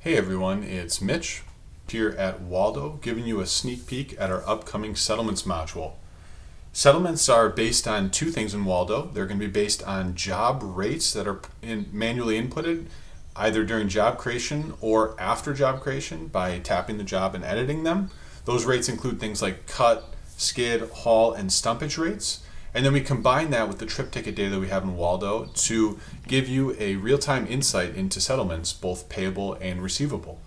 Hey everyone, it's Mitch here at Waldo, giving you a sneak peek at our upcoming settlements module. Settlements are based on two things in Waldo. They're going to be based on job rates that are manually inputted either during job creation or after job creation by tapping the job and editing them. Those rates include things like cut, skid, haul, and stumpage rates. And then we combine that with the trip ticket data that we have in Waldo to give you a real-time insight into settlements, both payable and receivable.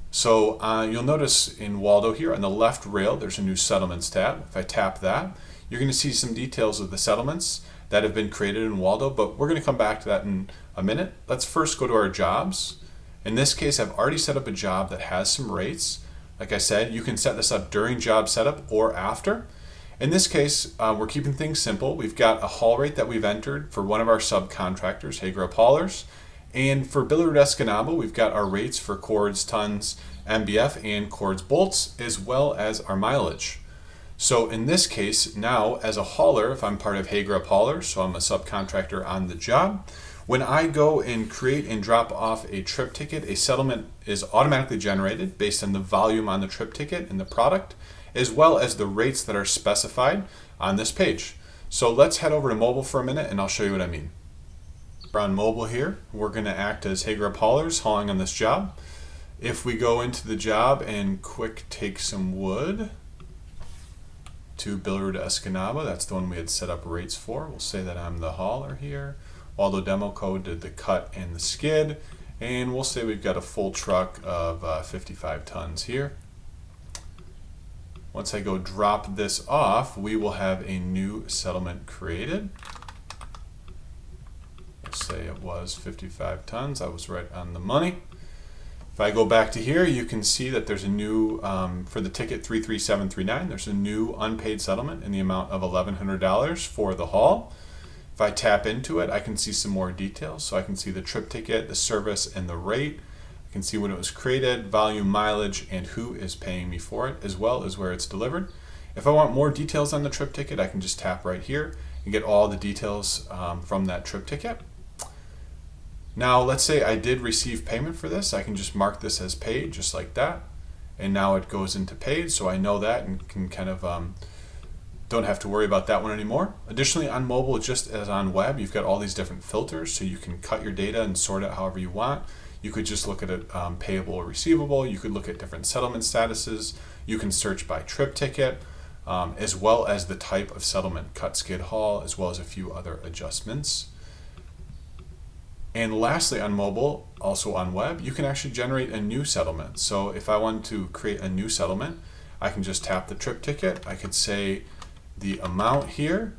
So you'll notice in Waldo here on the left rail, there's a new settlements tab. If I tap that, you're going to see some details of the settlements that have been created in Waldo, but we're going to come back to that in a minute. Let's first go to our jobs. In this case, I've already set up a job that has some rates. Like I said, you can set this up during job setup or after. In this case, we're keeping things simple. We've got a haul rate that we've entered for one of our subcontractors, Hager Haulers. And for Billerud Escanaba, we've got our rates for cords, tons, MBF, and cords, bolts, as well as our mileage. So in this case, now as a hauler, if I'm part of Hager Haulers, so I'm a subcontractor on the job, when I go and create and drop off a trip ticket, a settlement is automatically generated based on the volume on the trip ticket and the product, as well as the rates that are specified on this page. So let's head over to mobile for a minute and I'll show you what I mean. We're on mobile here. We're going to act as Hager Haulers hauling on this job. If we go into the job and quick take some wood to Billerud Escanaba, that's the one we had set up rates for. We'll say that I'm the hauler here. Waldo Demo Code did the cut and the skid, and we'll say we've got a full truck of 55 tons here. Once I go drop this off, we will have a new settlement created. We'll say it was 55 tons. I was right on the money. If I go back to here, you can see that there's a new, for the ticket 33739, there's a new unpaid settlement in the amount of $1,100 for the haul. If I tap into it, I can see some more details. So I can see the trip ticket, the service, and the rate. I can see when it was created, volume, mileage, and who is paying me for it, as well as where it's delivered. If I want more details on the trip ticket, I can just tap right here and get all the details from that trip ticket. Now, let's say I did receive payment for this. I can just mark this as paid, just like that. And now it goes into paid, so I know that and can kind of don't have to worry about that one anymore. Additionally, on mobile, just as on web, you've got all these different filters, so you can cut your data and sort it however you want. You could just look at it payable or receivable. You could look at different settlement statuses. You can search by trip ticket, as well as the type of settlement, cut, skid, haul, as well as a few other adjustments. And lastly, on mobile, also on web, you can actually generate a new settlement. So if I want to create a new settlement, I can just tap the trip ticket. I could say the amount here.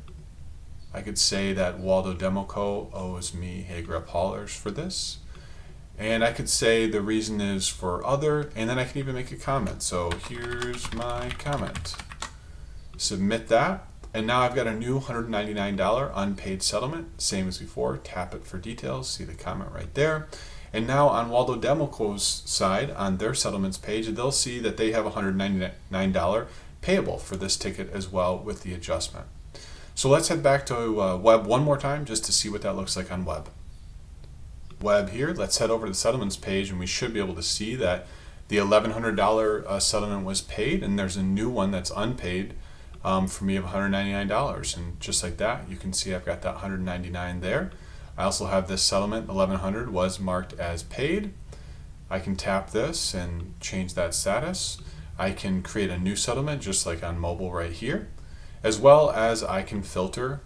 I could say that Waldo Demo Co. owes me Hager Haulers for this. And I could say the reason is for other, and then I can even make a comment. So here's my comment. Submit that, and now I've got a new $199 unpaid settlement, same as before. Tap it for details, see the comment right there. And now on Waldo Demo Co.'s side, on their settlements page, they'll see that they have $199 payable for this ticket as well with the adjustment. So let's head back to web one more time just to see what that looks like on web. Web here, let's head over to the settlements page and we should be able to see that the $1,100 settlement was paid, and there's a new one that's unpaid for me of $199. And just like that, you can see I've got that $199 there. I also have this settlement, $1,100 was marked as paid. I can tap this and change that status. I can create a new settlement just like on mobile right here, as well as I can filter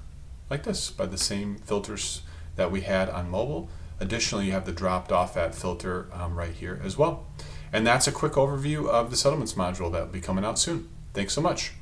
like this by the same filters that we had on mobile. Additionally, you have the dropped off at filter right here as well. And that's a quick overview of the settlements module that will be coming out soon. Thanks so much.